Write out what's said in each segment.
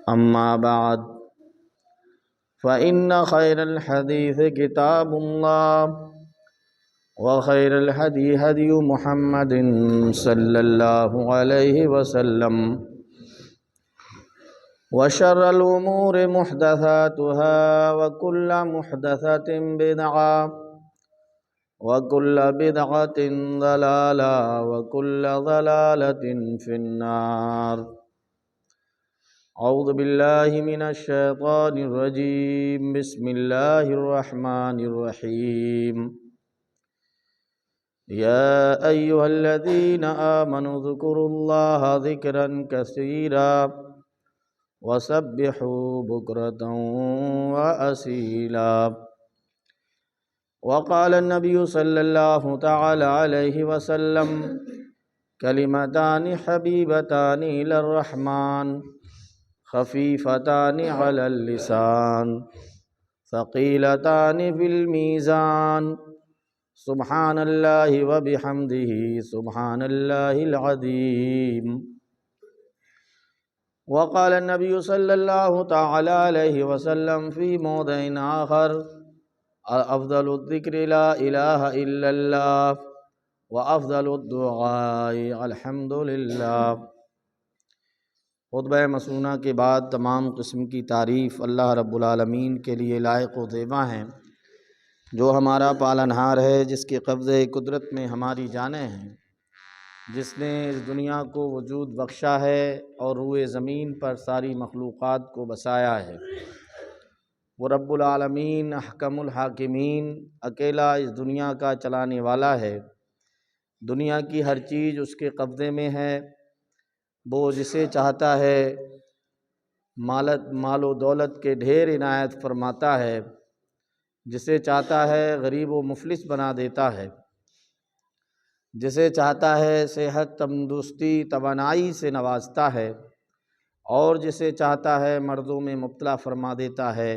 أما بعد فإن خير الحديث كتاب الله وخير الهدي هدي محمد صلى الله عليه وسلم وشر الأمور محدثاتها وكل محدثة بدعة وكل بدعة ضلالة وكل ضلالة في النار. اعوذ باللہ من الشیطان الرجیم بسم اللہ الرحمن الرحیم یا ایہا الذین آمنوا اذکروا اللہ ذکرا کثیرا وسبحوا بکرة وأصیلا. وقال النبی صلی اللہ تعالی علیہ وسلم کلمتان حبیبتان الی الرحمن خفیفتان علی اللسان ثقیلتان فی المیزان سبحان اللہ وبحمدہ سبحان اللہ العظیم. وقال النبی صلی اللہ تعالی علیہ وسلم فی موضع آخر افضل الذکر لا الہ الا اللہ وافضل الدعاء الحمد للہ. خطبہ مسنونہ کے بعد تمام قسم کی تعریف اللہ رب العالمین کے لیے لائق و زیبا ہیں، جو ہمارا پالنہار ہے، جس کے قبضے قدرت میں ہماری جانیں ہیں، جس نے اس دنیا کو وجود بخشا ہے اور روئے زمین پر ساری مخلوقات کو بسایا ہے. وہ رب العالمین احکم الحاکمین اکیلا اس دنیا کا چلانے والا ہے. دنیا کی ہر چیز اس کے قبضے میں ہے. وہ جسے چاہتا ہے مال و دولت کے ڈھیر عنایت فرماتا ہے، جسے چاہتا ہے غریب و مفلس بنا دیتا ہے، جسے چاہتا ہے صحت تندرستی توانائی سے نوازتا ہے، اور جسے چاہتا ہے مرضوں میں مبتلا فرما دیتا ہے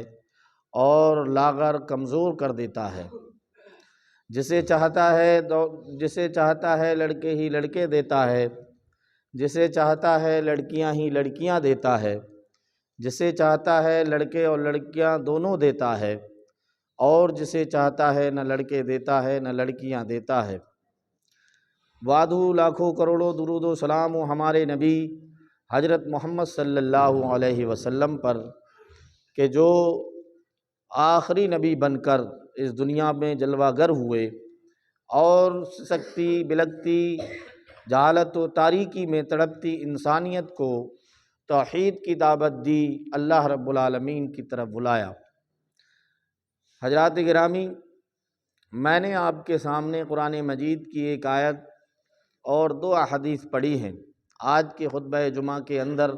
اور لاغر کمزور کر دیتا ہے. جسے چاہتا ہے لڑکے ہی لڑکے دیتا ہے، جسے چاہتا ہے لڑکیاں ہی لڑکیاں دیتا ہے، جسے چاہتا ہے لڑکے اور لڑکیاں دونوں دیتا ہے، اور جسے چاہتا ہے نہ لڑکے دیتا ہے نہ لڑکیاں دیتا ہے. وعدہ لاکھوں کروڑوں درود و سلام و ہمارے نبی حضرت محمد صلی اللہ علیہ وسلم پر کہ جو آخری نبی بن کر اس دنیا میں جلوہ گر ہوئے اور سکتی بلکتی جہالت و تاریکی میں تڑپتی انسانیت کو توحید کی دعوت دی، اللہ رب العالمین کی طرف بلایا. حضرات گرامی، میں نے آپ کے سامنے قرآن مجید کی ایک آیت اور 2 احادیث پڑھی ہیں. آج کے خطبہ جمعہ کے اندر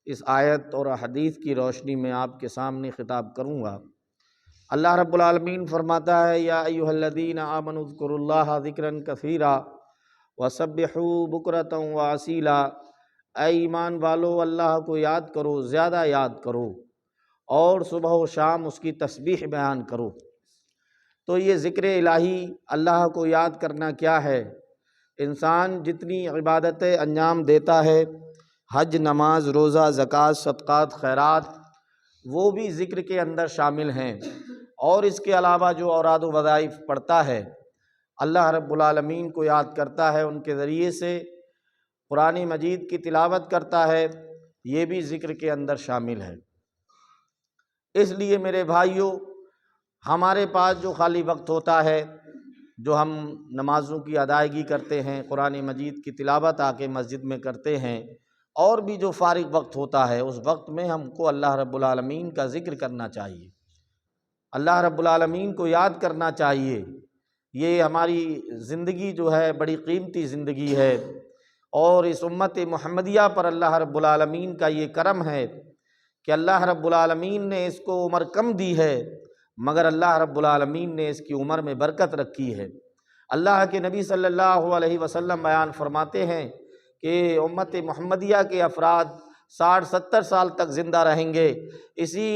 اس آیت اور احادیث کی روشنی میں آپ کے سامنے خطاب کروں گا. اللہ رب العالمین فرماتا ہے یا ایھا الذین آمنوا اذکروا اللہ ذکرا کثیرا وسبحوا بکرۃ واسیلا. اے ایمان والو، اللہ کو یاد کرو، زیادہ یاد کرو، اور صبح و شام اس کی تسبیح بیان کرو. تو یہ ذکر الہی، اللہ کو یاد کرنا کیا ہے؟ انسان جتنی عبادتیں انجام دیتا ہے، حج، نماز، روزہ، زکوٰۃ، صدقات، خیرات، وہ بھی ذکر کے اندر شامل ہیں. اور اس کے علاوہ جو اوراد و وظائف پڑھتا ہے، اللہ رب العالمین کو یاد کرتا ہے، ان کے ذریعے سے قرآن مجید کی تلاوت کرتا ہے، یہ بھی ذکر کے اندر شامل ہے. اس لیے میرے بھائیوں، ہمارے پاس جو خالی وقت ہوتا ہے، جو ہم نمازوں کی ادائیگی کرتے ہیں، قرآن مجید کی تلاوت آ کے مسجد میں کرتے ہیں، اور بھی جو فارغ وقت ہوتا ہے، اس وقت میں ہم کو اللہ رب العالمین کا ذکر کرنا چاہیے، اللہ رب العالمین کو یاد کرنا چاہیے. یہ ہماری زندگی جو ہے بڑی قیمتی زندگی ہے، اور اس امت محمدیہ پر اللہ رب العالمین کا یہ کرم ہے کہ اللہ رب العالمین نے اس کو عمر کم دی ہے، مگر اللہ رب العالمین نے اس کی عمر میں برکت رکھی ہے. اللہ کے نبی صلی اللہ علیہ وسلم بیان فرماتے ہیں کہ امت محمدیہ کے افراد 60-70 سال تک زندہ رہیں گے. اسی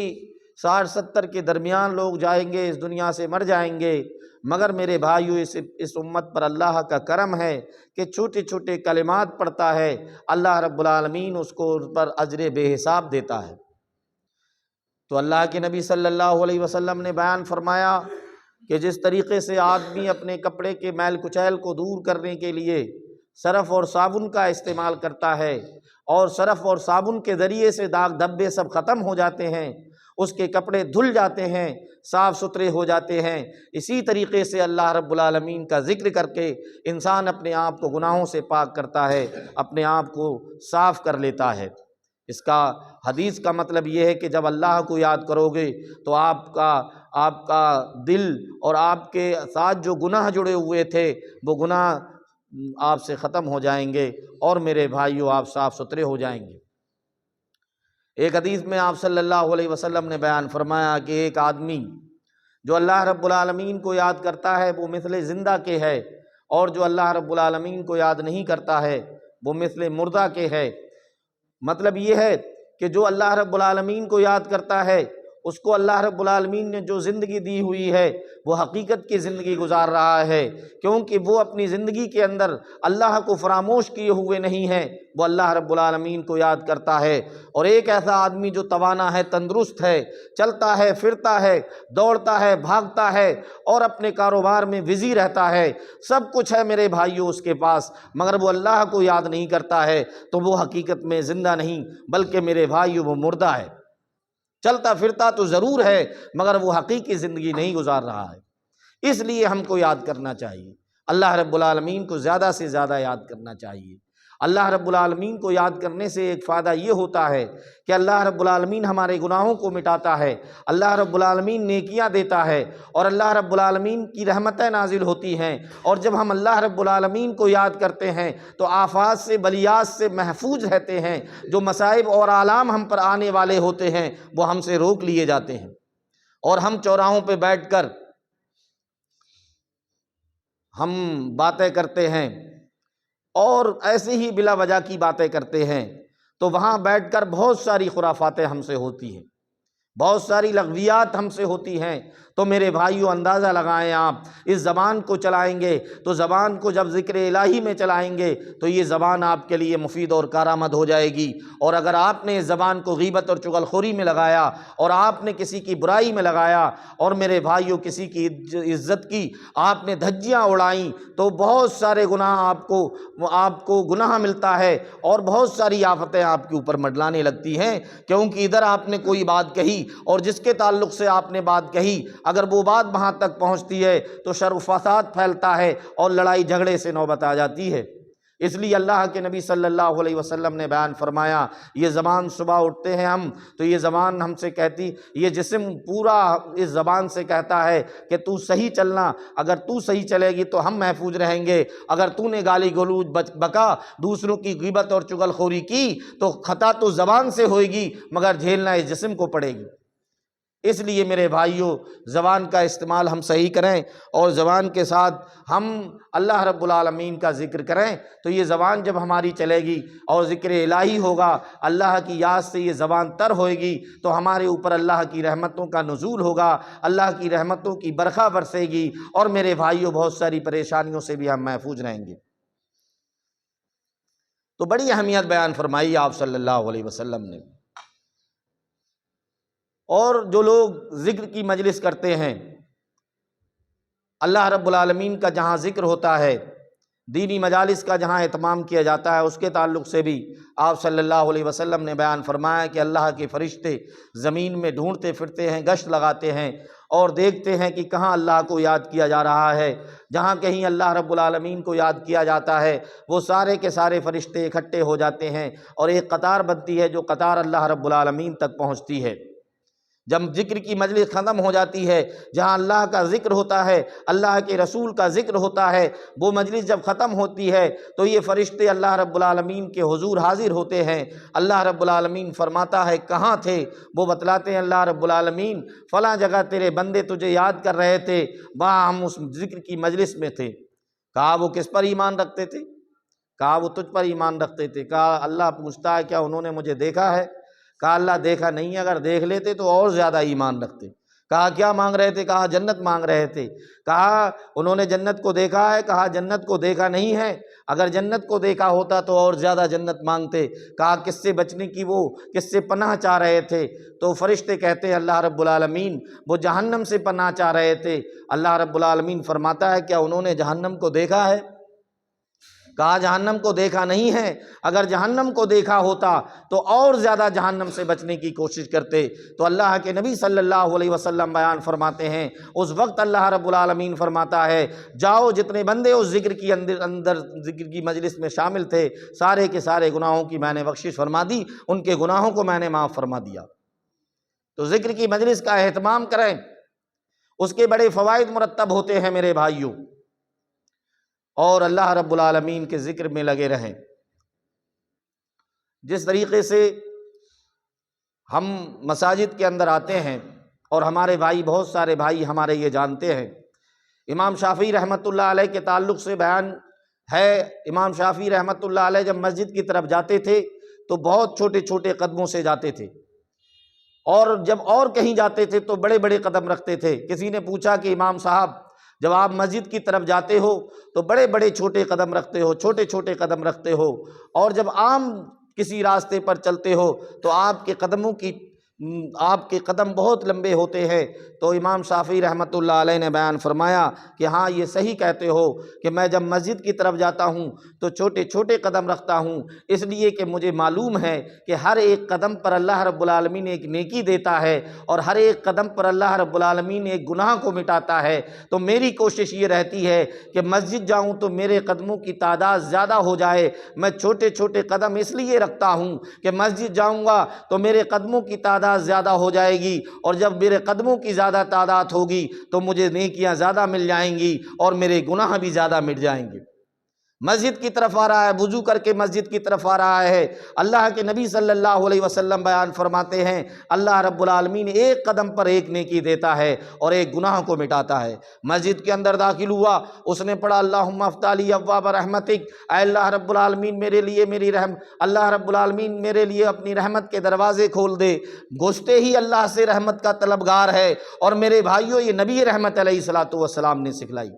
60-70 کے درمیان لوگ جائیں گے، اس دنیا سے مر جائیں گے، مگر میرے بھائیو اس امت پر اللہ کا کرم ہے کہ چھوٹے چھوٹے کلمات پڑھتا ہے، اللہ رب العالمین اس کو اس پر اجر بے حساب دیتا ہے۔ تو اللہ کے نبی صلی اللہ علیہ وسلم نے بیان فرمایا کہ جس طریقے سے آدمی اپنے کپڑے کے میل کچیل کو دور کرنے کے لیے سرف اور صابن کا استعمال کرتا ہے، اور سرف اور صابن کے ذریعے سے داغ دھبے سب ختم ہو جاتے ہیں، اس کے کپڑے دھل جاتے ہیں، صاف ستھرے ہو جاتے ہیں، اسی طریقے سے اللہ رب العالمین کا ذکر کر کے انسان اپنے آپ کو گناہوں سے پاک کرتا ہے، اپنے آپ کو صاف کر لیتا ہے۔ اس کا حدیث کا مطلب یہ ہے کہ جب اللہ کو یاد کرو گے تو آپ کا دل اور آپ کے ساتھ جو گناہ جڑے ہوئے تھے وہ گناہ آپ سے ختم ہو جائیں گے، اور میرے بھائیو آپ صاف ستھرے ہو جائیں گے۔ ایک حدیث میں آپ صلی اللہ علیہ وسلم نے بیان فرمایا کہ ایک آدمی جو اللہ رب العالمین کو یاد کرتا ہے وہ مثل زندہ کے ہے، اور جو اللہ رب العالمین کو یاد نہیں کرتا ہے وہ مثل مردہ کے ہے۔ مطلب یہ ہے کہ جو اللہ رب العالمین کو یاد کرتا ہے اس کو اللہ رب العالمین نے جو زندگی دی ہوئی ہے وہ حقیقت کی زندگی گزار رہا ہے، کیونکہ وہ اپنی زندگی کے اندر اللہ کو فراموش کیے ہوئے نہیں ہے، وہ اللہ رب العالمین کو یاد کرتا ہے۔ اور ایک ایسا آدمی جو توانا ہے، تندرست ہے، چلتا ہے، پھرتا ہے، دوڑتا ہے، بھاگتا ہے، اور اپنے کاروبار میں بزی رہتا ہے، سب کچھ ہے میرے بھائیوں اس کے پاس، مگر وہ اللہ کو یاد نہیں کرتا ہے، تو وہ حقیقت میں زندہ نہیں بلکہ میرے بھائیوں وہ مردہ ہے۔ چلتا پھرتا تو ضرور ہے مگر وہ حقیقی زندگی نہیں گزار رہا ہے۔ اس لیے ہم کو یاد کرنا چاہیے، اللہ رب العالمین کو زیادہ سے زیادہ یاد کرنا چاہیے۔ اللہ رب العالمین کو یاد کرنے سے ایک فائدہ یہ ہوتا ہے کہ اللہ رب العالمین ہمارے گناہوں کو مٹاتا ہے، اللہ رب العالمین نیکیاں دیتا ہے، اور اللہ رب العالمین کی رحمتیں نازل ہوتی ہیں، اور جب ہم اللہ رب العالمین کو یاد کرتے ہیں تو آفات سے بلیات سے محفوظ رہتے ہیں، جو مصائب اور آلام ہم پر آنے والے ہوتے ہیں وہ ہم سے روک لیے جاتے ہیں۔ اور ہم چوراہوں پہ بیٹھ کر ہم باتیں کرتے ہیں اور ایسے ہی بلا وجہ کی باتیں کرتے ہیں، تو وہاں بیٹھ کر بہت ساری خرافاتیں ہم سے ہوتی ہیں، بہت ساری لغویات ہم سے ہوتی ہیں۔ تو میرے بھائیو اندازہ لگائیں، آپ اس زبان کو چلائیں گے تو زبان کو جب ذکر الہی میں چلائیں گے تو یہ زبان آپ کے لیے مفید اور کارآمد ہو جائے گی، اور اگر آپ نے اس زبان کو غیبت اور چغلخوری میں لگایا، اور آپ نے کسی کی برائی میں لگایا، اور میرے بھائیو کسی کی عزت کی آپ نے دھجیاں اڑائیں، تو بہت سارے گناہ آپ کو گناہ ملتا ہے، اور بہت ساری آفتیں آپ کے اوپر منڈلانے لگتی ہیں، کیونکہ ادھر آپ نے کوئی بات کہی اور جس کے تعلق سے آپ نے بات کہی اگر وہ بات وہاں تک پہنچتی ہے تو شر و فساد پھیلتا ہے اور لڑائی جھگڑے سے نوبت آ جاتی ہے۔ اس لیے اللہ کے نبی صلی اللہ علیہ وسلم نے بیان فرمایا، یہ زبان صبح اٹھتے ہیں ہم تو یہ زبان ہم سے کہتی، یہ جسم پورا اس زبان سے کہتا ہے کہ تو صحیح چلنا، اگر تو صحیح چلے گی تو ہم محفوظ رہیں گے، اگر تو نے گالی گلوچ بکا، دوسروں کی غیبت اور چغلخوری کی تو خطا تو زبان سے ہوئے گی مگر جھیلنا اس جسم کو پڑے گی۔ اس لیے میرے بھائیوں زبان کا استعمال ہم صحیح کریں، اور زبان کے ساتھ ہم اللہ رب العالمین کا ذکر کریں، تو یہ زبان جب ہماری چلے گی اور ذکر الہی ہوگا، اللہ کی یاد سے یہ زبان تر ہوئے گی تو ہمارے اوپر اللہ کی رحمتوں کا نزول ہوگا، اللہ کی رحمتوں کی برکھا برسے گی، اور میرے بھائیوں بہت ساری پریشانیوں سے بھی ہم محفوظ رہیں گے۔ تو بڑی اہمیت بیان فرمائی آپ صلی اللہ علیہ وسلم نے۔ اور جو لوگ ذکر کی مجلس کرتے ہیں، اللہ رب العالمین کا جہاں ذکر ہوتا ہے، دینی مجالس کا جہاں اہتمام کیا جاتا ہے، اس کے تعلق سے بھی آپ صلی اللہ علیہ وسلم نے بیان فرمایا کہ اللہ کے فرشتے زمین میں ڈھونڈتے پھرتے ہیں، گشت لگاتے ہیں اور دیکھتے ہیں کہ کہاں اللہ کو یاد کیا جا رہا ہے۔ جہاں کہیں اللہ رب العالمین کو یاد کیا جاتا ہے وہ سارے کے سارے فرشتے اکٹھے ہو جاتے ہیں، اور ایک قطار بنتی ہے جو قطار اللہ رب العالمین تک پہنچتی ہے۔ جب ذکر کی مجلس ختم ہو جاتی ہے، جہاں اللہ کا ذکر ہوتا ہے، اللہ کے رسول کا ذکر ہوتا ہے، وہ مجلس جب ختم ہوتی ہے تو یہ فرشتے اللہ رب العالمین کے حضور حاضر ہوتے ہیں۔ اللہ رب العالمین فرماتا ہے کہاں تھے؟ وہ بتلاتے ہیں اللہ رب العالمین فلاں جگہ تیرے بندے تجھے یاد کر رہے تھے، وہاں ہم اس ذکر کی مجلس میں تھے۔ کہا وہ کس پر ایمان رکھتے تھے؟ کہا وہ تجھ پر ایمان رکھتے تھے۔ کہا اللہ پوچھتا ہے کیا انہوں نے مجھے دیکھا ہے؟ کہا اللہ دیکھا نہیں، اگر دیکھ لیتے تو اور زیادہ ایمان رکھتے۔ کہا کیا مانگ رہے تھے؟ کہا جنت مانگ رہے تھے۔ کہا انہوں نے جنت کو دیکھا ہے؟ کہا جنت کو دیکھا نہیں ہے، اگر جنت کو دیکھا ہوتا تو اور زیادہ جنت مانگتے۔ کہا کس سے بچنے کی، وہ کس سے پناہ چاہ رہے تھے؟ تو فرشتے کہتے ہیں اللہ رب العالمین وہ جہنم سے پناہ چاہ رہے تھے۔ اللہ رب العالمین فرماتا ہے کیا انہوں نے جہنم کو دیکھا ہے؟ کہا جہنم کو دیکھا نہیں ہے، اگر جہنم کو دیکھا ہوتا تو اور زیادہ جہنم سے بچنے کی کوشش کرتے۔ تو اللہ کے نبی صلی اللہ علیہ وسلم بیان فرماتے ہیں اس وقت اللہ رب العالمین فرماتا ہے جاؤ جتنے بندے اس ذکر کی اندر ذکر کی مجلس میں شامل تھے سارے کے سارے گناہوں کی میں نے بخشش فرما دی، ان کے گناہوں کو میں نے معاف فرما دیا۔ تو ذکر کی مجلس کا اہتمام کریں، اس کے بڑے فوائد مرتب ہوتے ہیں میرے بھائیوں، اور اللہ رب العالمین کے ذکر میں لگے رہیں۔ جس طریقے سے ہم مساجد کے اندر آتے ہیں اور ہمارے بھائی، بہت سارے بھائی ہمارے یہ جانتے ہیں، امام شافعی رحمۃ اللہ علیہ کے تعلق سے بیان ہے، امام شافعی رحمۃ اللہ علیہ جب مسجد کی طرف جاتے تھے تو بہت چھوٹے چھوٹے قدموں سے جاتے تھے، اور جب اور کہیں جاتے تھے تو بڑے بڑے قدم رکھتے تھے۔ کسی نے پوچھا کہ امام صاحب جب آپ مسجد کی طرف جاتے ہو تو بڑے بڑے چھوٹے قدم رکھتے ہو، چھوٹے چھوٹے قدم رکھتے ہو، اور جب عام کسی راستے پر چلتے ہو تو آپ کے قدم بہت لمبے ہوتے ہیں۔ تو امام شافعی رحمۃ اللہ علیہ نے بیان فرمایا کہ ہاں یہ صحیح کہتے ہو کہ میں جب مسجد کی طرف جاتا ہوں تو چھوٹے چھوٹے قدم رکھتا ہوں، اس لیے کہ مجھے معلوم ہے کہ ہر ایک قدم پر اللہ رب العالمین ایک نیکی دیتا ہے، اور ہر ایک قدم پر اللہ رب العالمین ایک گناہ کو مٹاتا ہے۔ تو میری کوشش یہ رہتی ہے کہ مسجد جاؤں تو میرے قدموں کی تعداد زیادہ ہو جائے۔ میں چھوٹے چھوٹے قدم اس لیے رکھتا ہوں کہ مسجد جاؤں گا تو میرے قدموں کی تعداد زیادہ ہو جائے گی، اور جب میرے قدموں کی زیادہ تعداد ہوگی تو مجھے نیکیاں زیادہ مل جائیں گی اور میرے گناہ بھی زیادہ مٹ جائیں گے۔ مسجد کی طرف آ رہا ہے، وضو کر کے مسجد کی طرف آ رہا ہے، اللہ کے نبی صلی اللہ علیہ وسلم بیان فرماتے ہیں اللہ رب العالمین ایک قدم پر ایک نیکی دیتا ہے اور ایک گناہ کو مٹاتا ہے۔ مسجد کے اندر داخل ہوا، اس نے پڑھا اللہم افتح لی ابواب رحمتک، اے اللہ رب العالمین میرے لیے اللہ رب العالمین میرے لیے اپنی رحمت کے دروازے کھول دے۔ گھستے ہی اللہ سے رحمت کا طلبگار ہے، اور میرے بھائیوں یہ نبی رحمت علیہ الصلوۃ والسلام نے سکھلائی،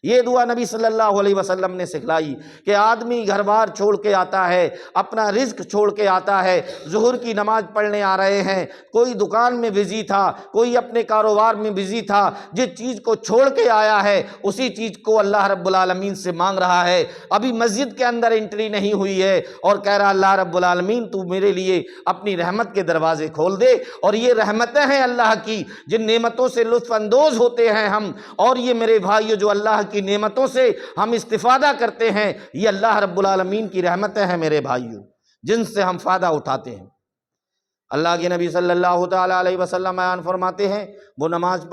یہ دعا نبی صلی اللہ علیہ وسلم نے سکھلائی کہ آدمی گھر بار چھوڑ کے آتا ہے، اپنا رزق چھوڑ کے آتا ہے، ظہر کی نماز پڑھنے آ رہے ہیں، کوئی دکان میں بزی تھا، کوئی اپنے کاروبار میں بزی تھا، جس چیز کو چھوڑ کے آیا ہے اسی چیز کو اللہ رب العالمین سے مانگ رہا ہے، ابھی مسجد کے اندر انٹری نہیں ہوئی ہے، اور کہہ رہا اللہ رب العالمین تو میرے لیے اپنی رحمت کے دروازے کھول دے۔ اور یہ رحمتیں ہیں اللہ کی جن نعمتوں سے لطف اندوز ہوتے ہیں ہم، اور یہ میرے بھائیو جو اللہ کی نعمتوں سے ہم استفادہ کرتے ہیں، یہ اللہ رب العالمین کی رحمتیں ہیں میرے بھائیو، جن سے ہم فائدہ اٹھاتے ہیں۔ اللہ کے نبی صلی اللہ تعالیٰ علیہ وسلم بیان فرماتے ہیں وہ نماز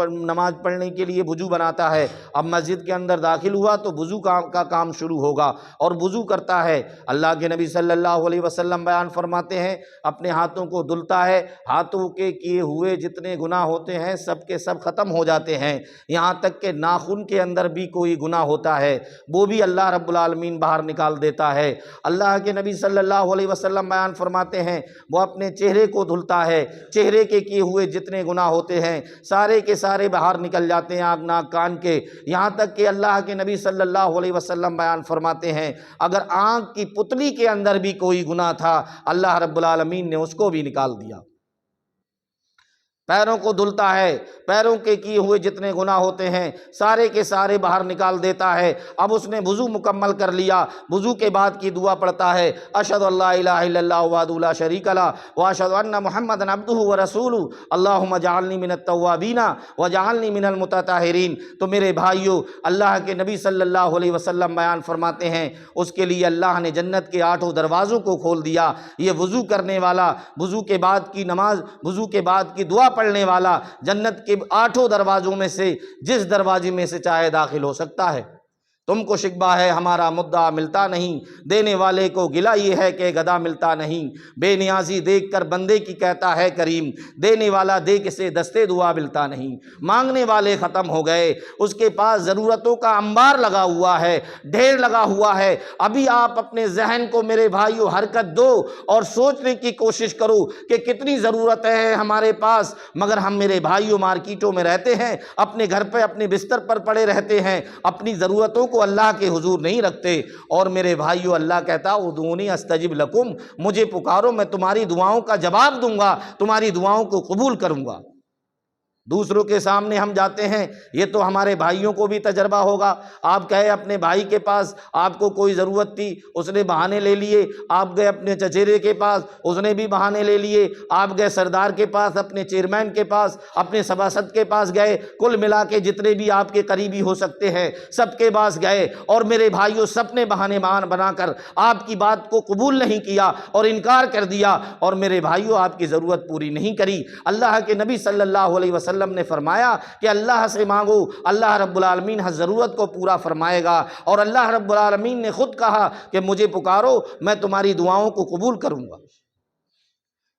پڑھنے کے لیے وضو بناتا ہے، اب مسجد کے اندر داخل ہوا تو وضو کا کام شروع ہوگا، اور وضو کرتا ہے۔ اللہ کے نبی صلی اللہ علیہ وسلم بیان فرماتے ہیں اپنے ہاتھوں کو دھلتا ہے، ہاتھوں کے کیے ہوئے جتنے گناہ ہوتے ہیں سب کے سب ختم ہو جاتے ہیں، یہاں تک کہ ناخن کے اندر بھی کوئی گناہ ہوتا ہے وہ بھی اللہ رب العالمین باہر نکال دیتا ہے۔ اللہ کے نبی صلی اللہ علیہ وسلم بیان فرماتے ہیں وہ اپنے چہرے کو دھلتا ہے، چہرے کے کیے ہوئے جتنے گناہ ہوتے ہیں سارے کے سارے باہر نکل جاتے ہیں آنکھ ناک کان کے، یہاں تک کہ اللہ کے نبی صلی اللہ علیہ وسلم بیان فرماتے ہیں اگر آنکھ کی پتلی کے اندر بھی کوئی گناہ تھا اللہ رب العالمین نے اس کو بھی نکال دیا۔ پیروں کو دھلتا ہے، پیروں کے کیے ہوئے جتنے گناہ ہوتے ہیں سارے کے سارے باہر نکال دیتا ہے۔ اب اس نے وضو مکمل کر لیا، وضو کے بعد کی دعا پڑھتا ہے اشہد ان لا الہ الا اللہ وحدہ لا شریک لہ واشہد ان محمدا عبدہ ورسولہ اللہم اجعلنی من التوابین واجعلنی من المتطہرین۔ تو میرے بھائیو اللہ کے نبی صلی اللہ علیہ وسلم بیان فرماتے ہیں اس کے لیے اللہ نے جنت کے 8 دروازوں کو کھول دیا۔ یہ وضو کرنے والا، وضو کے بعد کی نماز، وضو کے بعد کی دعا پڑھنے والا جنت کے 8 دروازوں میں سے جس دروازے میں سے چاہے داخل ہو سکتا ہے۔ تم کو شکوہ ہے ہمارا مدعا ملتا نہیں، دینے والے کو گلہ یہ ہے کہ گدا ملتا نہیں، بے نیازی دیکھ کر بندے کی کہتا ہے کریم، دینے والا دے کسے دستے دعا ملتا نہیں۔ مانگنے والے ختم ہو گئے، اس کے پاس ضرورتوں کا انبار لگا ہوا ہے، ڈھیر لگا ہوا ہے۔ ابھی آپ اپنے ذہن کو میرے بھائیو حرکت دو اور سوچنے کی کوشش کرو کہ کتنی ضرورتیں ہیں ہمارے پاس، مگر ہم میرے بھائیو مارکیٹوں میں رہتے ہیں، اپنے گھر پہ اپنے بستر پر پڑے رہتے ہیں، اپنی ضرورتوں کو اللہ کے حضور نہیں رکھتے۔ اور میرے بھائیو اللہ کہتا ادعونی استجب لکم، مجھے پکارو میں تمہاری دعاؤں کا جواب دوں گا، تمہاری دعاؤں کو قبول کروں گا۔ دوسروں کے سامنے ہم جاتے ہیں، یہ تو ہمارے بھائیوں کو بھی تجربہ ہوگا، آپ گئے اپنے بھائی کے پاس، آپ کو کوئی ضرورت تھی، اس نے بہانے لے لیے، آپ گئے اپنے چچیرے کے پاس، اس نے بھی بہانے لے لیے، آپ گئے سردار کے پاس، اپنے چیئرمین کے پاس، اپنے سباسد کے پاس گئے، کل ملا کے جتنے بھی آپ کے قریبی ہو سکتے ہیں سب کے پاس گئے، اور میرے بھائیوں سب نے بہانے بنا کر آپ کی بات کو قبول نہیں کیا اور انکار کر دیا، اور میرے بھائیوں آپ کی ضرورت پوری نہیں کری۔ اللہ کے نبی صلی اللہ علیہ وسلم نے فرمایا کہ اللہ سے مانگو، اللہ رب العالمین ہر ضرورت کو پورا فرمائے گا، اور اللہ رب العالمین نے خود کہا کہ مجھے پکارو میں تمہاری دعاؤں کو قبول کروں گا۔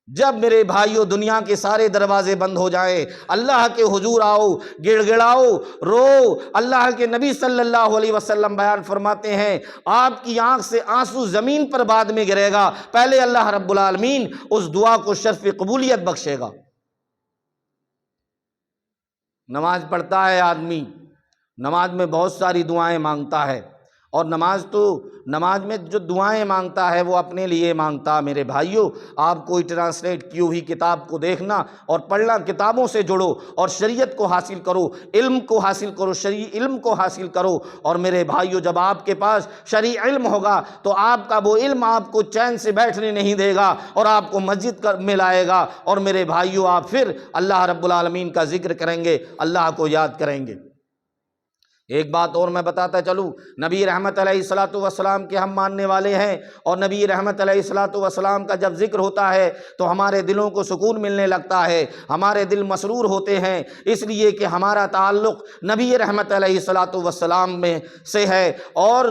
جب میرے بھائیوں دنیا کے سارے دروازے بند ہو جائیں، اللہ کے حضور آؤ، گڑ گڑاؤ، رو۔ اللہ کے نبی صلی اللہ علیہ وسلم بیان فرماتے ہیں آپ کی آنکھ سے آنسو زمین پر بعد میں گرے گا، پہلے اللہ رب العالمین اس دعا کو شرف قبولیت بخشے گا۔ نماز پڑھتا ہے آدمی، نماز میں بہت ساری دعائیں مانگتا ہے، اور نماز میں جو دعائیں مانگتا ہے وہ اپنے لیے مانگتا۔ میرے بھائیوں آپ کوئی ٹرانسلیٹ کی ہوئی کتاب کو دیکھنا اور پڑھنا، کتابوں سے جڑو اور شریعت کو حاصل کرو، علم کو حاصل کرو، شرعی علم کو حاصل کرو۔ اور میرے بھائیوں جب آپ کے پاس شرعی علم ہوگا تو آپ کا وہ علم آپ کو چین سے بیٹھنے نہیں دے گا اور آپ کو مسجد میں لائے گا، اور میرے بھائیوں آپ پھر اللہ رب العالمین کا ذکر کریں گے، اللہ کو یاد کریں گے۔ ایک بات اور میں بتاتا چلوں، نبی رحمت علیہ الصلوۃ والسلام کے ہم ماننے والے ہیں، اور نبی رحمت علیہ الصلوۃ والسلام کا جب ذکر ہوتا ہے تو ہمارے دلوں کو سکون ملنے لگتا ہے، ہمارے دل مسرور ہوتے ہیں، اس لیے کہ ہمارا تعلق نبی رحمت علیہ الصلوۃ والسلام میں سے ہے۔ اور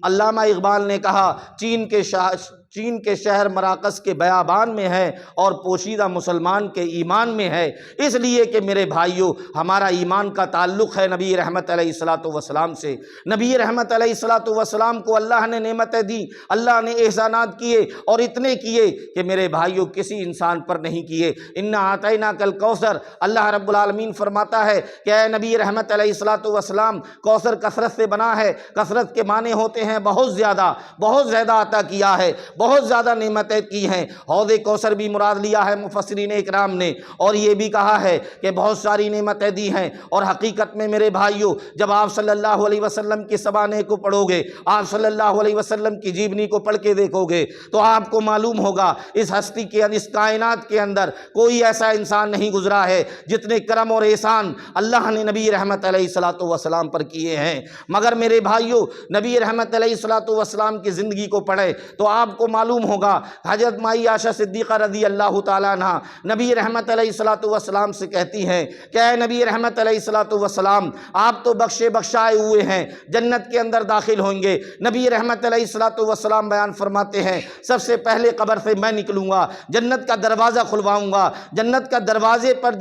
علامہ اقبال نے کہا چین کے شہر مراکش کے بیابان میں ہے اور پوشیدہ مسلمان کے ایمان میں ہے، اس لیے کہ میرے بھائیوں ہمارا ایمان کا تعلق ہے نبی رحمت علیہ الصلوۃ والسلام سے۔ نبی رحمت علیہ الصلوۃ والسلام کو اللہ نے نعمتیں دی، اللہ نے احسانات کیے، اور اتنے کیے کہ میرے بھائیوں کسی انسان پر نہیں کیے۔ انا اعطیناک الکوثر، اللہ رب العالمین فرماتا ہے کہ اے نبی رحمت علیہ الصلوۃ والسلام، کوثر کثرت سے بنا ہے، کثرت کے معنی ہوتے ہیں بہت زیادہ عطا کیا ہے، بہت زیادہ نعمتیں کی ہیں۔ حوض کوثر بھی مراد لیا ہے مفسرین اکرام نے، اور یہ بھی کہا ہے کہ بہت ساری نعمتیں دی ہیں۔ اور حقیقت میں میرے بھائیوں جب آپ صلی اللہ علیہ وسلم کی سبانے کو پڑھو گے، آپ صلی اللہ علیہ وسلم کی جیونی کو پڑھ کے دیکھو گے تو آپ کو معلوم ہوگا اس ہستی کے اس کائنات کے اندر کوئی ایسا انسان نہیں گزرا ہے جتنے کرم اور احسان اللہ نے نبی رحمت علیہ الصلوۃ والسلام پر کیے ہیں۔ مگر میرے بھائیوں نبی رحمت علیہ الصلوۃ والسلام کی زندگی کو پڑھے تو آپ کو معلوم ہوگا حضرت مائی عائشہ صدیقہ رضی اللہ تعالیٰ عنہ نبی رحمت علیہ الصلوۃ والسلام سے کہتی ہیں کہ اے نبی رحمت علیہ الصلوۃ والسلام، آپ تو بخشے بخشائے ہوئے ہیں، جنت کے اندر داخل ہوں گے۔ نبی رحمت علیہ الصلوۃ والسلام بیان فرماتے ہیں سب سے پہلے قبر سے میں نکلوں گا، جنت کا دروازہ کھلواؤں گا، جنت کا دروازے پر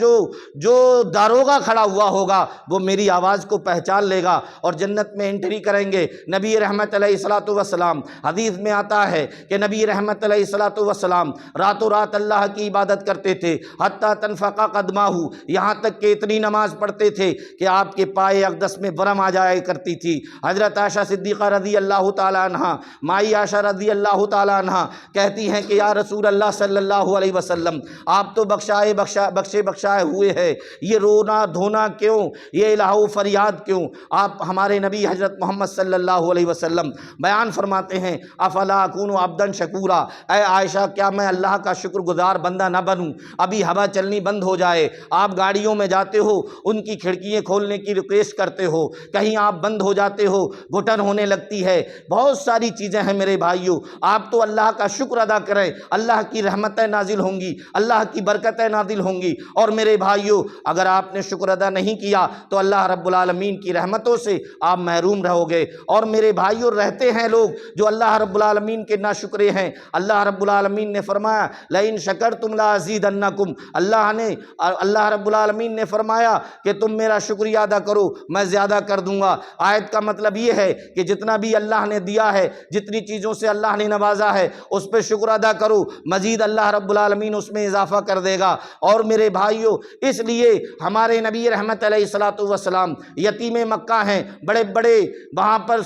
جو داروغہ کھڑا ہوا ہوگا وہ میری آواز کو پہچان لے گا اور جنت میں انٹری کریں گے نبی رحمت علیہ الصلوۃ والسلام۔ حدیث میں آتا ہے کہ نبی رحمت علیہ الصلوۃ والسلام راتوں رات اللہ کی عبادت کرتے تھے، حتیٰ تنفق قدمہ، یہاں تک کہ اتنی نماز پڑھتے تھے کہ آپ کے پائے اقدس میں ورم آ جایا کرتی تھی۔ حضرت عائشہ صدیقہ رضی اللہ تعالیٰ عنہ، مائی عائشہ رضی اللہ تعالیٰ عنہ کہتی ہیں کہ یا رسول اللہ صلی اللہ علیہ وسلم، آپ تو بخشے بخشائے ہوئے ہیں، یہ رونا دھونا کیوں، یہ الہ فریاد کیوں؟ آپ ہمارے نبی حضرت محمد صلی اللہ علیہ وسلم بیان فرماتے ہیں افلا اکون عبدا عبدا شکورا، اے عائشہ کیا میں اللہ کا شکر گزار بندہ نہ بنوں؟ ابھی ہوا چلنی بند ہو جائے، آپ گاڑیوں میں جاتے ہو ان کی کھڑکیاں کھولنے کی ریکویسٹ کرتے ہو، کہیں آپ بند ہو جاتے ہو گھٹن ہونے لگتی ہے، بہت ساری چیزیں ہیں میرے بھائیوں۔ آپ تو اللہ کا شکر ادا کریں، اللہ کی رحمتیں نازل ہوں گی، اللہ کی برکتیں نازل ہوں گی۔ اور میرے بھائیوں اگر آپ نے شکر ادا نہیں کیا تو اللہ رب العالمین کی رحمتوں سے آپ محروم رہو گے۔ اور میرے بھائیوں رہتے ہیں لوگ جو اللہ رب العالمین کے ناشکرے ہیں۔ اللہ رب العالمین نے فرمایا لئن شکرتم لازیدنکم، اللہ رب العالمین نے فرمایا کہ تم میرا شکریہ ادا کرو میں زیادہ کر دوں گا۔ آیت کا مطلب یہ ہے کہ جتنا بھی اللہ نے دیا ہے، جتنی چیزوں سے اللہ نے نوازا ہے اس پہ شکر ادا کرو، مزید اللہ رب العالمین اس میں اضافہ کر دے گا۔ اور میرے بھائیوں اس لیے ہمارے نبی رحمت علیہ الصلوۃ والسلام یتیم مکہ ہیں، بڑے بڑے وہاں پر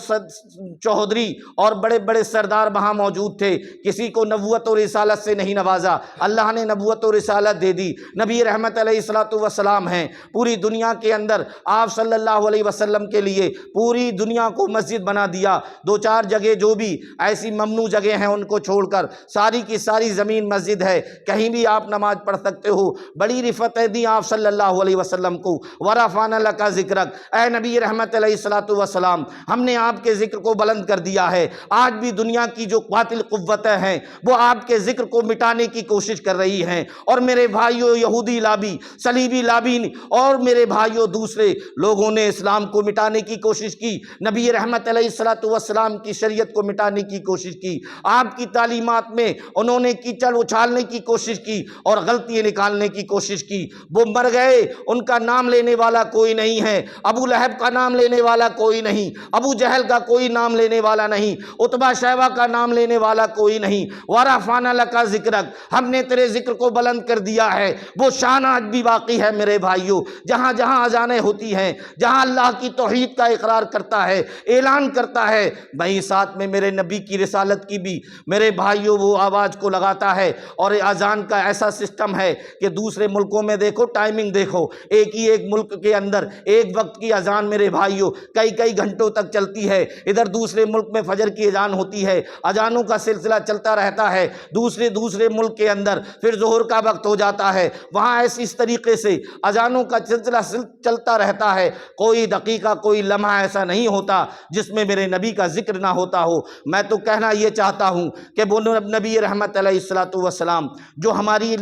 چوہدری اور بڑے بڑے سردار وہاں موجود تھے، کسی کو نبوت اور رسالت سے نہیں نوازا، اللہ نے نبوت اور رسالت دے دی۔ نبی رحمت علیہ الصلوۃ والسلام ہیں، پوری دنیا کے اندر آپ صلی اللہ علیہ وسلم کے لیے پوری دنیا کو مسجد بنا دیا۔ دو چار جگہ جو بھی ایسی ممنوع جگہ ہیں ان کو چھوڑ کر ساری کی ساری زمین مسجد ہے، کہیں بھی آپ نماز پڑھ سکتے ہو۔ بڑی رفتیں دی آپ صلی اللہ علیہ وسلم کو۔ ورفعنا لک ذکرک، اے نبی رحمت علیہ الصلوۃ والسلام ہم نے آپ کے ذکر کو بلند کر دیا ہے۔ آج بھی دنیا کی جو قاتل قوتیں ہیں وہ آپ کے ذکر کو مٹانے کی کوشش کر رہی ہیں۔ اور میرے بھائیوں یہودی لابی، صلیبی لابی اور میرے بھائیوں دوسرے لوگوں نے اسلام کو مٹانے کی کوشش کی، نبی رحمت علیہ الصلوۃ والسلام کی شریعت کو مٹانے کی کوشش کی، آپ کی تعلیمات میں انہوں نے کیچڑ اچھالنے کی کوشش کی اور غلطیاں نکالنے کی کوشش کی۔ وہ مر گئے، ان کا نام لینے والا کوئی نہیں ہے، ابو لہب کا نام لینے والا کوئی نہیں، ابو جہل کا کوئی نام لینے والا نہیں، عتبہ شیبہ کا نام لینے والا کوئی نہیں۔ ورفعنا لک ذکرک، ہم نے تیرے ذکر کو بلند کر دیا ہے۔ وہ شان آج بھی باقی ہے میرے بھائیوں، جہاں جہاں اذانیں ہوتی ہیں، جہاں اللہ کی توحید کا اقرار کرتا ہے، اعلان کرتا ہے، وہیں ساتھ میں میرے نبی کی رسالت کی بھی میرے بھائیوں وہ آواز کو لگاتا ہے۔ اور اذان کا ایسا سسٹم ہے کہ دوسرے ملکوں میں دیکھو ٹائمنگ دیکھو، ایک ہی ایک ملک کے اندر ایک وقت کی اذان میرے بھائیوں کئی کئی گھنٹوں تک چلتی ہے۔ ادھر دوسرے ملک میں فجر کی اذان ہوتی ہے، اذانوں کا سلسلہ چلتا رہتا ہے، دوسرے ملک کے اندر پھر ظہر کا وقت ہو جاتا ہے، وہاں اس طریقے سے اذانوں کا سلسلہ چلتا رہتا ہے۔ کوئی دقیقہ کوئی لمحہ ایسا نہیں ہوتا جس میں میرے نبی کا ذکر نہ ہوتا ہو۔ میں تو کہنا یہ چاہتا ہوں کہ وہ نبی رحمت علیہ الصلوۃ والسلام جو ہمارے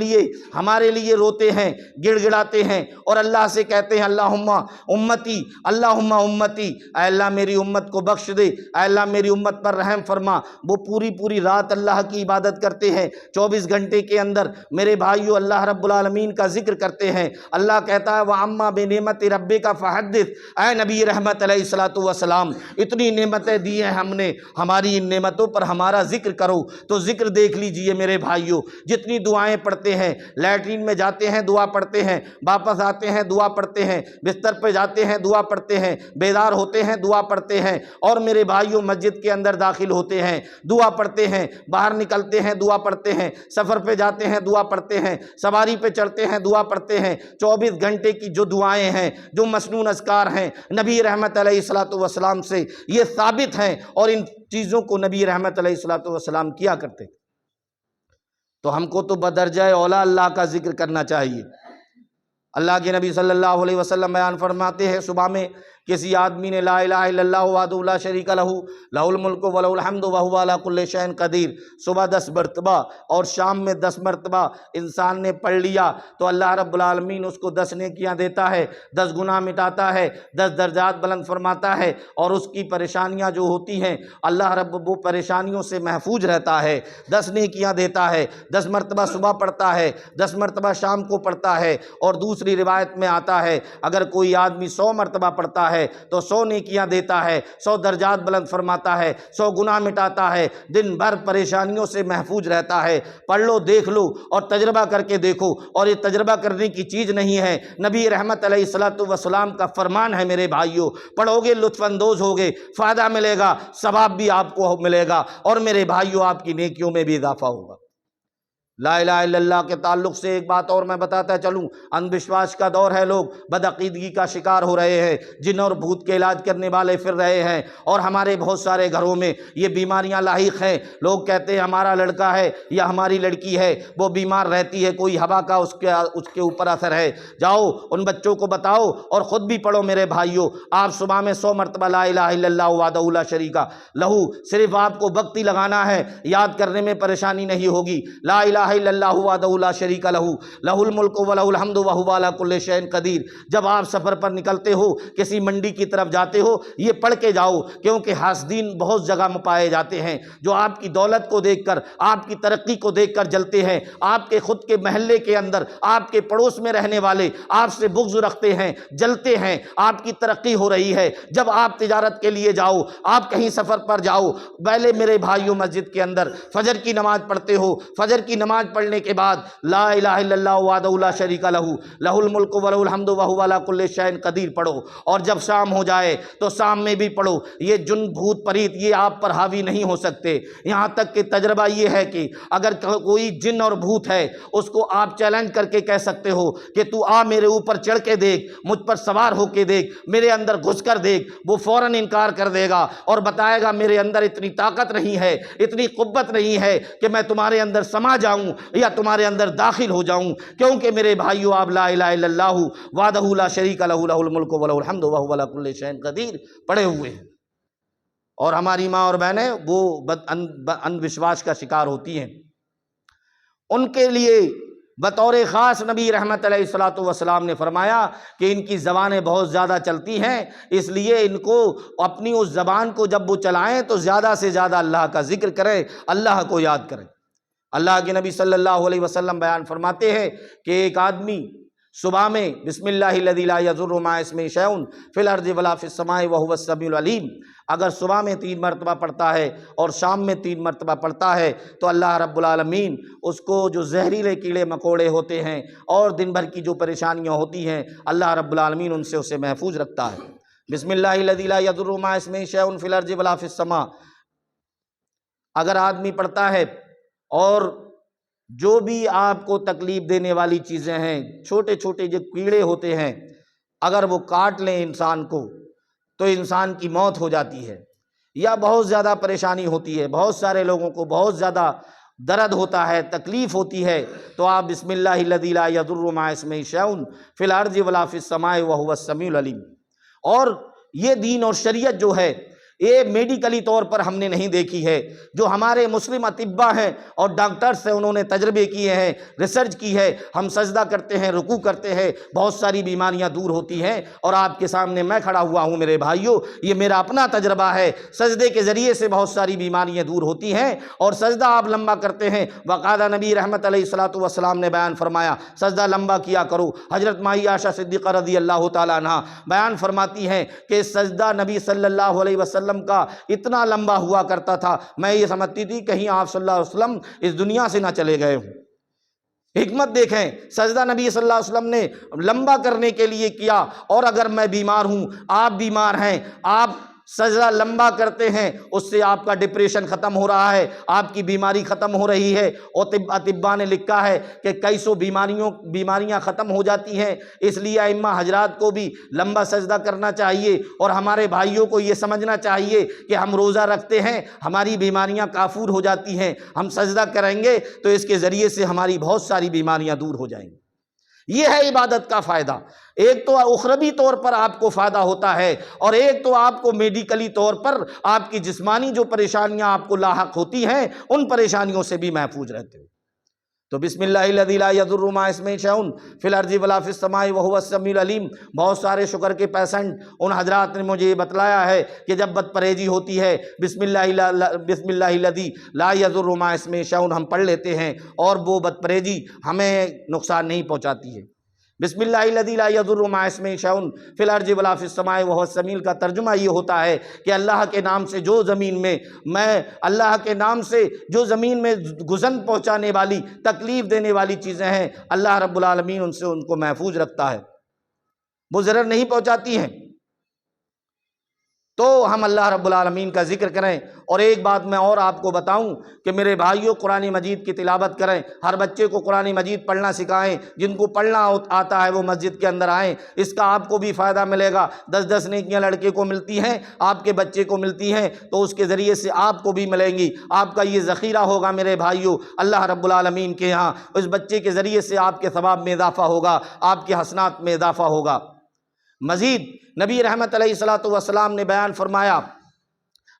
لیے روتے ہیں، گڑ گڑاتے ہیں اور اللہ سے کہتے ہیں اللہم امتی، اللہم امتی، اے اللہ میری امت کو بخش دے، اے اللہ میری امت پر رحم فرما۔ وہ پوری رات اللہ کی عبادت کرتے ہیں، 24 گھنٹے کے اندر میرے بھائیو اللہ رب العالمین کا ذکر کرتے ہیں۔ اللہ کہتا ہے وَأَمَّا بِنِعْمَتِ رَبِّكَ فَحَدِّثْ، اے نبی رحمت علیہ الصلوۃ والسلام اتنی نعمتیں دی ہیں ہم نے، ہماری ان نعمتوں پر ہمارا ذکر کرو۔ تو ذکر دیکھ لیجئے میرے بھائیو، جتنی دعائیں پڑھتے ہیں، لیٹرین میں جاتے ہیں دعا پڑھتے ہیں، واپس آتے ہیں دعا پڑھتے ہیں، بستر پہ جاتے ہیں دعا پڑھتے ہیں، بیدار ہوتے ہیں دعا پڑھتے ہیں، اور میرے بھائیو مسجد کے اندر داخل ہوتے ہیں دعا پڑھتے ہیں، باہر نکلتے ہیں دعا پڑھتے ہیں، سفر پہ جاتے ہیں دعا پڑھتے ہیں، سواری پہ چڑھتے ہیں دعا پڑھتے ہیں۔ 24 گھنٹے کی جو دعائیں ہیں، جو مسنون اذکار ہیں، نبی رحمت علیہ الصلوۃ والسلام سے یہ ثابت ہیں، اور ان چیزوں کو نبی رحمت علیہ الصلوۃ والسلام کیا کرتے۔ تو ہم کو تو بدرجہ اولا اللہ کا ذکر کرنا چاہیے۔ اللہ کے نبی صلی اللہ علیہ وسلم بیان فرماتے ہیں صبح میں کسی آدمی نے لا الہ الا اللہ وحدہ لا شریک لہ لہ الملک و لہ الحمد وہو علی کل شیء قدیر، صبح 10 مرتبہ اور شام میں 10 مرتبہ انسان نے پڑھ لیا تو اللہ رب العالمین اس کو 10 نیکیاں دیتا ہے، 10 گناہ مٹاتا ہے، 10 درجات بلند فرماتا ہے، اور اس کی پریشانیاں جو ہوتی ہیں اللہ رب وہ پریشانیوں سے محفوظ رہتا ہے، 10 نیکیاں دیتا ہے۔ 10 مرتبہ صبح پڑھتا ہے، 10 مرتبہ شام کو پڑھتا ہے، اور دوسری روایت میں آتا ہے اگر کوئی آدمی 100 مرتبہ پڑھتا ہے تو 100 نیکیاں دیتا ہے، 100 درجات بلند فرماتا ہے، 100 گناہ مٹاتا ہے، دن بھر پریشانیوں سے محفوظ رہتا ہے۔ پڑھ لو، دیکھ لو اور تجربہ کر کے دیکھو، اور یہ تجربہ کرنے کی چیز نہیں ہے، نبی رحمت علیہ الصلوۃ والسلام کا فرمان ہے میرے بھائیوں۔ پڑھو گے لطف اندوز ہوگے، فائدہ ملے گا، ثواب بھی آپ کو ملے گا، اور میرے بھائیوں آپ کی نیکیوں میں بھی اضافہ ہوگا۔ لا الہ الا اللہ کے تعلق سے ایک بات اور میں بتاتا چلوں، اندھ وشواس کا دور ہے، لوگ بدعقیدگی کا شکار ہو رہے ہیں، جن اور بھوت کے علاج کرنے والے پھر رہے ہیں، اور ہمارے بہت سارے گھروں میں یہ بیماریاں لاحق ہیں۔ لوگ کہتے ہیں ہمارا لڑکا ہے یا ہماری لڑکی ہے وہ بیمار رہتی ہے، کوئی ہوا کا اس کے اوپر اثر ہے۔ جاؤ ان بچوں کو بتاؤ اور خود بھی پڑھو میرے بھائیوں، آپ صبح میں 100 مرتبہ لا الہ الا اللہ وحدہ لا شریک لہ، صرف آپ کو وقت ہی لگانا ہے، یاد کرنے میں پریشانی نہیں ہوگی۔ لا الہ الا اللہ وحدہ لا شریک لہ لہ الملک ولہ الحمد وہو علی کل شیء قدیر۔ جب آپ سفر پر نکلتے ہو، کسی منڈی کی طرف جاتے ہو، یہ پڑھ کے جاؤ، کیونکہ حاسدین بہت جگہ میں پائے جاتے ہیں، جو آپ کی دولت کو دیکھ کر، آپ کی ترقی کو دیکھ کر جلتے ہیں، آپ کے خود کے محلے کے اندر، آپ کے پڑوس میں رہنے والے آپ سے بغض رکھتے ہیں، جلتے ہیں۔ آپ کی ترقی ہو رہی ہے، جب آپ تجارت کے لیے جاؤ، آپ کہیں سفر پر جاؤ، پہلے میرے بھائیوں مسجد کے اندر فجر کی نماز پڑھتے ہو، فجر کی نماز پڑھنے کے بعد لا الہ الا اللہ وحدہ لا شریک لہ لہ الملک ولہ الحمد وہو علی کل شیء قدیر پڑھو، اور جب شام ہو جائے تو شام میں بھی پڑھو۔ یہ جن بھوت پریت یہ آپ پر حاوی نہیں ہو سکتے، یہاں تک کہ تجربہ یہ ہے کہ اگر کوئی جن اور بھوت ہے، اس کو آپ چیلنج کر کے کہہ سکتے ہو کہ تو آ میرے اوپر چڑھ کے دیکھ، مجھ پر سوار ہو کے دیکھ، میرے اندر گھس کر دیکھ، وہ فوراً انکار کر دے گا اور بتائے گا میرے اندر اتنی طاقت نہیں ہے، اتنی قوت نہیں ہے کہ میں تمہارے اندر سما جاؤں یا تمہارے اندر داخل ہو جاؤں، کیونکہ میرے بھائیو آپ لا الہ الا اللہ وحدہ لا شریک لہ لہ الملک ولہ الحمد وہو علی کل شیء قدیر پڑھے ہوئے ہیں۔ اور ہماری ماں اور بہنیں وہ اندھ وشواس کا شکار ہوتی ہیں، ان کے لیے بطور خاص نبی رحمت علیہ الصلوۃ والسلام نے فرمایا کہ ان کی زبانیں بہت زیادہ چلتی ہیں، اس لیے ان کو اپنی اس زبان کو جب وہ چلائیں تو زیادہ سے زیادہ اللہ کا ذکر کریں، اللہ کو یاد کریں۔ اللہ کے نبی صلی اللہ علیہ وسلم بیان فرماتے ہیں کہ ایک آدمی صبح میں بسم اللہ الذی لا یضر مع اسمہ شیء فی الارض ولا فی السماء وہو السمیع العلیم، اگر صبح میں 3 مرتبہ پڑھتا ہے اور شام میں 3 مرتبہ پڑھتا ہے تو اللہ رب العالمین اس کو جو زہریلے کیڑے مکوڑے ہوتے ہیں اور دن بھر کی جو پریشانیاں ہوتی ہیں، اللہ رب العالمین ان سے اسے محفوظ رکھتا ہے۔ بسم اللہ الذی لا یضر مع اسمہ شیء فی الارض ولا فی السماء، اگر آدمی پڑھتا ہے اور جو بھی آپ کو تکلیف دینے والی چیزیں ہیں، چھوٹے چھوٹے جو کیڑے ہوتے ہیں، اگر وہ کاٹ لیں انسان کو تو انسان کی موت ہو جاتی ہے یا بہت زیادہ پریشانی ہوتی ہے، بہت سارے لوگوں کو بہت زیادہ درد ہوتا ہے، تکلیف ہوتی ہے، تو آپ بسم اللہ الذی لا یضر مع اسمہ شیء فی الارض ولا فی السماء وہو السمیع العلیم۔ اور یہ دین اور شریعت جو ہے یہ میڈیکلی طور پر ہم نے نہیں دیکھی ہے، جو ہمارے مسلم اطباء ہیں اور ڈاکٹرز ہیں، انہوں نے تجربے کیے ہیں، ریسرچ کی ہے، ہم سجدہ کرتے ہیں، رکوع کرتے ہیں، بہت ساری بیماریاں دور ہوتی ہیں، اور آپ کے سامنے میں کھڑا ہوا ہوں میرے بھائیوں، یہ میرا اپنا تجربہ ہے، سجدے کے ذریعے سے بہت ساری بیماریاں دور ہوتی ہیں، اور سجدہ آپ لمبا کرتے ہیں، باقاعدہ نبی رحمت علیہ الصلوۃ والسلام نے بیان فرمایا سجدہ لمبا کیا کرو۔ حضرت مائی عائشہ صدیقہ رضی اللہ تعالیٰ عنہ بیان فرماتی ہیں کہ سجدہ نبی صلی اللہ علیہ وسلم کا اتنا لمبا ہوا کرتا تھا، میں یہ سمجھتی تھی کہیں آپ صلی اللہ علیہ وسلم اس دنیا سے نہ چلے گئے ہوں۔ حکمت دیکھیں، سجدہ نبی صلی اللہ علیہ وسلم نے لمبا کرنے کے لیے کیا، اور اگر میں بیمار ہوں، آپ بیمار ہیں، آپ سجدہ لمبا کرتے ہیں، اس سے آپ کا ڈپریشن ختم ہو رہا ہے، آپ کی بیماری ختم ہو رہی ہے، اور اطباء نے لکھا ہے کہ کئی سو بیماریاں ختم ہو جاتی ہیں، اس لیے ائمہ حضرات کو بھی لمبا سجدہ کرنا چاہیے، اور ہمارے بھائیوں کو یہ سمجھنا چاہیے کہ ہم روزہ رکھتے ہیں، ہماری بیماریاں کافور ہو جاتی ہیں، ہم سجدہ کریں گے تو اس کے ذریعے سے ہماری بہت ساری بیماریاں دور ہو جائیں گی۔ یہ ہے عبادت کا فائدہ، ایک تو اخروی طور پر آپ کو فائدہ ہوتا ہے، اور ایک تو آپ کو میڈیکلی طور پر آپ کی جسمانی جو پریشانیاں آپ کو لاحق ہوتی ہیں ان پریشانیوں سے بھی محفوظ رہتے ہو۔ تو بسم اللہ الذی لا یضر مع اسمہ شیء فی الارض ولا فی السماء وہو السمیع العلیم۔ بہت سارے شوگر کے پیشنٹ، ان حضرات نے مجھے یہ بتلایا ہے کہ جب بد پرہیزی ہوتی ہے بسم اللہ الذی لا یضر مع اسمہ شیء ہم پڑھ لیتے ہیں، اور وہ بد پرہیزی ہمیں نقصان نہیں پہنچاتی ہے۔ بسم اللہ الذی لا یضر مع اسمہ شیء فی الارض ولا فی السماء وہو السمیع کا ترجمہ یہ ہوتا ہے کہ اللہ کے نام سے جو زمین میں اللہ کے نام سے جو زمین میں گزن پہنچانے والی، تکلیف دینے والی چیزیں ہیں، اللہ رب العالمین ان سے ان کو محفوظ رکھتا ہے، وہ ضرر نہیں پہنچاتی ہیں۔ تو ہم اللہ رب العالمین کا ذکر کریں۔ اور ایک بات میں اور آپ کو بتاؤں کہ میرے بھائیوں، قرآن مجید کی تلاوت کریں، ہر بچے کو قرآن مجید پڑھنا سکھائیں، جن کو پڑھنا آتا ہے وہ مسجد کے اندر آئیں، اس کا آپ کو بھی فائدہ ملے گا۔ 10 نیکیاں لڑکے کو ملتی ہیں، آپ کے بچے کو ملتی ہیں، تو اس کے ذریعے سے آپ کو بھی ملیں گی، آپ کا یہ ذخیرہ ہوگا میرے بھائیوں اللہ رب العالمین کے ہاں۔ اس بچے کے ذریعے سے آپ کے ثواب میں اضافہ ہوگا، آپ کے حسنات میں اضافہ ہوگا۔ مزید نبی رحمت علیہ الصلوۃ والسلام نے بیان فرمایا،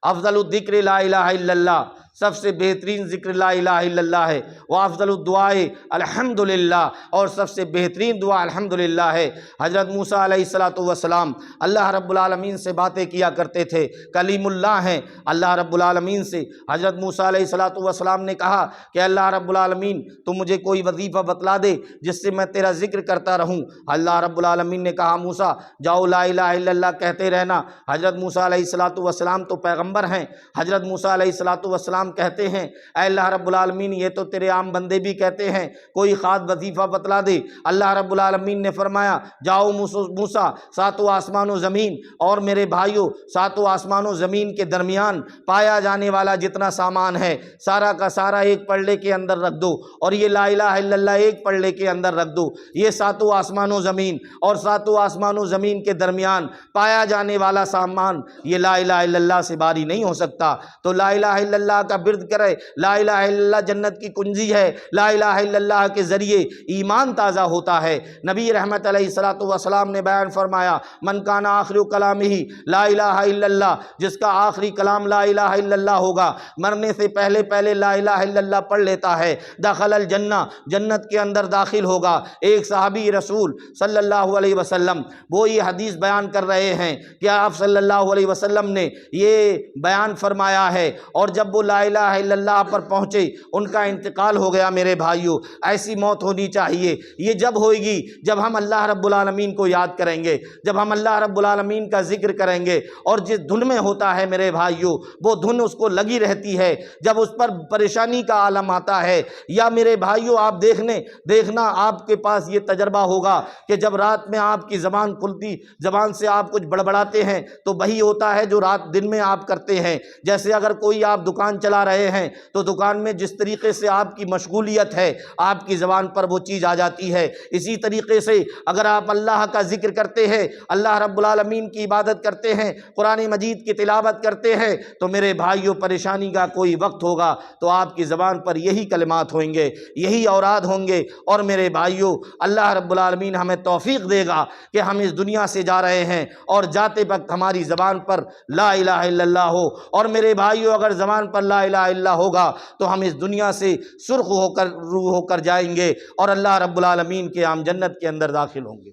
افضل الذکر لا الہ الا اللہ، سب سے بہترین ذکر لا الہ الا اللہ ہے، وافضل الدعاء الحمدللہ، اور سب سے بہترین دعا الحمدللہ ہے۔ حضرت موسیٰ علیہ السلام اللہ رب العالمین سے باتیں کیا کرتے تھے، کلیم اللہ ہیں اللہ رب العالمین سے۔ حضرت موسیٰ علیہ السلام نے کہا کہ اللہ رب العالمین تو مجھے کوئی وظیفہ بتلا دے جس سے میں تیرا ذکر کرتا رہوں۔ اللہ رب العالمین نے کہا موسیٰ جاؤ لا الہ الا اللہ کہتے رہنا۔ حضرت موسیٰ علیہ السلام تو پیغمبر ہیں، حضرت موسیٰ علیہ السلام کہتے ہیں اے اللہ رب العالمین یہ تو تیرے عام بندے بھی کہتے ہیں، کوئی خاص وظیفہ بتلا دے۔ اللہ رب العالمین نے فرمایا جاؤ موسیٰ، ساتوں آسمان و زمین، اور میرے بھائیوں ساتوں آسمان و زمین کے درمیان پایا جانے والا جتنا سامان ہے سارا کا سارا ایک پلڑے کے اندر رکھ دو، اور یہ لا الہ الا اللہ ایک پلڑے کے اندر رکھ دو۔ یہ ساتوں آسمان و زمین اور ساتوں آسمان و زمین کے درمیان پایا جانے والا سامان یہ لا الہ الا اللہ سے باری نہیں ہو سکتا، تو لا الہ الا اللہ کا برد کرے۔ لا الہ الا اللہ جنت کی کنجی ہے، لا الہ الا اللہ کے ذریعے ایمان تازہ ہوتا ہے۔ نبی رحمت علیہ السلام نے بیان فرمایا من کان آخر کلامہ لا الہ الا اللہ، جس کا آخری کلام لا الہ الا اللہ ہوگا، مرنے سے پہلے پہلے لا الہ الا اللہ پڑھ لیتا ہے، دخل الجنہ، جنت کے اندر داخل ہوگا۔ ایک صحابی رسول صلی اللہ علیہ وسلم وہ یہ حدیث بیان کر رہے ہیں کہ آپ صلی اللہ علیہ وسلم نے یہ بیان فرمایا ہے، اور جب وہ لا الہ الا اللہ پر پہنچے ان کا انتقال ہو گیا۔ میرے بھائیوں ایسی موت ہونی چاہیے، یہ جب ہوئے گی جب ہم اللہ رب العالمین کو یاد کریں گے، جب ہم اللہ رب العالمین کا ذکر کریں گے، اور جس دھن میں ہوتا ہے میرے بھائیوں وہ دھن اس کو لگی رہتی ہے، جب اس پر پریشانی کا عالم آتا ہے، یا میرے بھائیوں آپ دیکھنا آپ کے پاس یہ تجربہ ہوگا کہ جب رات میں آپ کی زبان کھلتی، زبان سے آپ کچھ بڑبڑاتے ہیں تو وہی ہوتا ہے جو رات دن میں آپ کرتے ہیں۔ جیسے اگر کوئی آپ دکان چلا رہے ہیں تو دکان میں جس طریقے سے آپ کی مشغولیت ہے آپ کی زبان پر وہ چیز آ جاتی ہے، اسی طریقے سے اگر آپ اللہ کا ذکر کرتے ہیں، اللہ رب العالمین کی عبادت کرتے ہیں، قرآن مجید کی تلاوت کرتے ہیں، تو میرے بھائیوں پریشانی کا کوئی وقت ہوگا تو آپ کی زبان پر یہی کلمات ہوئیں گے، یہی اوراد ہوں گے۔ اور میرے بھائیوں اللہ رب العالمین ہمیں توفیق دے گا کہ ہم اس دنیا سے جا رہے ہیں اور جاتے وقت ہماری زبان پر لا الہ الا اللہ ہو۔ اور میرے بھائیوں اگر زبان پر لا الہ الا اللہ ہوگا تو ہم اس دنیا سے سرخ ہو کر روح ہو کر جائیں گے اور اللہ رب العالمین کے ہم جنت کے اندر داخل ہوں گے۔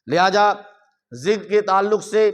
لہذا ذکر کے تعلق سے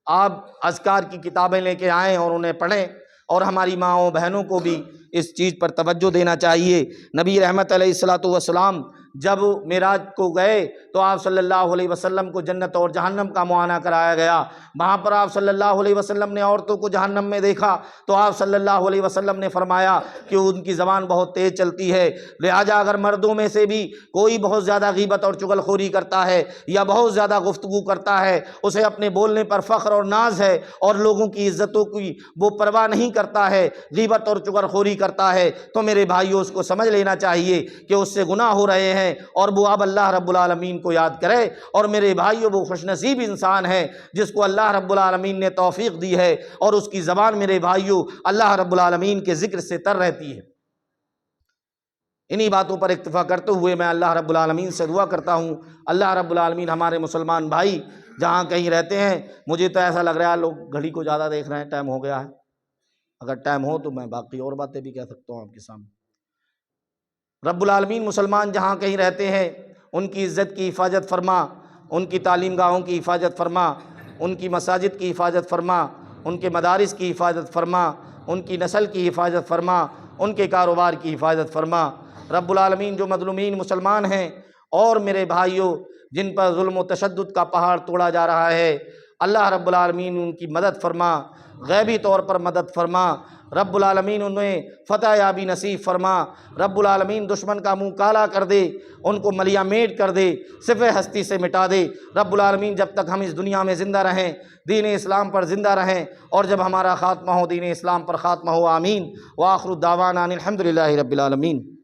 آپ اذکار کی کتابیں لے کے آئیں اور انہیں پڑھیں، اور ہماری ماؤں بہنوں کو بھی اس چیز پر توجہ دینا چاہیے۔ نبی رحمت علیہ السلام جب معراج کو گئے تو آپ صلی اللہ علیہ وسلم کو جنت اور جہنم کا معائنہ کرایا گیا۔ وہاں پر آپ صلی اللہ علیہ وسلم نے عورتوں کو جہنم میں دیکھا تو آپ صلی اللہ علیہ وسلم نے فرمایا کہ ان کی زبان بہت تیز چلتی ہے، لہٰذا اگر مردوں میں سے بھی کوئی بہت زیادہ غیبت اور چغل خوری کرتا ہے یا بہت زیادہ گفتگو کرتا ہے، اسے اپنے بولنے پر فخر اور ناز ہے اور لوگوں کی عزتوں کی وہ پرواہ نہیں کرتا ہے، غیبت اور چغل خوری کرتا ہے، تو میرے بھائیوں اس کو سمجھ لینا چاہیے کہ اس سے گناہ ہو رہے ہیں، اور وہ اب اللہ رب العالمین کو یاد کرے۔ اور میرے بھائیوں وہ خوش نصیب انسان ہے جس کو اللہ رب العالمین نے توفیق دی ہے اور اس کی زبان میرے بھائیوں اللہ رب العالمین کے ذکر سے تر رہتی ہے۔ انہی باتوں پر اکتفا کرتے ہوئے میں اللہ رب العالمین سے دعا کرتا ہوں اللہ رب العالمین ہمارے مسلمان بھائی جہاں کہیں رہتے ہیں، مجھے تو ایسا لگ رہا ہے لوگ گھڑی کو زیادہ دیکھ رہے ہیں، ٹائم ہو گیا ہے، اگر ٹائم ہو تو میں باقی اور باتیں بھی کہہ سکتا ہوں آپ کے سامنے۔ رب العالمین مسلمان جہاں کہیں رہتے ہیں ان کی عزت کی حفاظت فرما، ان کی تعلیم گاہوں کی حفاظت فرما، ان کی مساجد کی حفاظت فرما، ان کے مدارس کی حفاظت فرما، ان کی نسل کی حفاظت فرما، ان کے کاروبار کی حفاظت فرما۔ رب العالمین جو مظلومین مسلمان ہیں اور میرے بھائیوں جن پر ظلم و تشدد کا پہاڑ توڑا جا رہا ہے، اللہ رب العالمین ان کی مدد فرما، غیبی طور پر مدد فرما۔ رب العالمین انہیں فتح یابی نصیب فرما، رب العالمین دشمن کا منہ کالا کر دے، ان کو ملیہ میٹ کر دے، صفِ ہستی سے مٹا دے۔ رب العالمین جب تک ہم اس دنیا میں زندہ رہیں دین اسلام پر زندہ رہیں، اور جب ہمارا خاتمہ ہو دین اسلام پر خاتمہ ہو، آمین۔ وآخر دعوانا ان الحمد للہ رب العالمین۔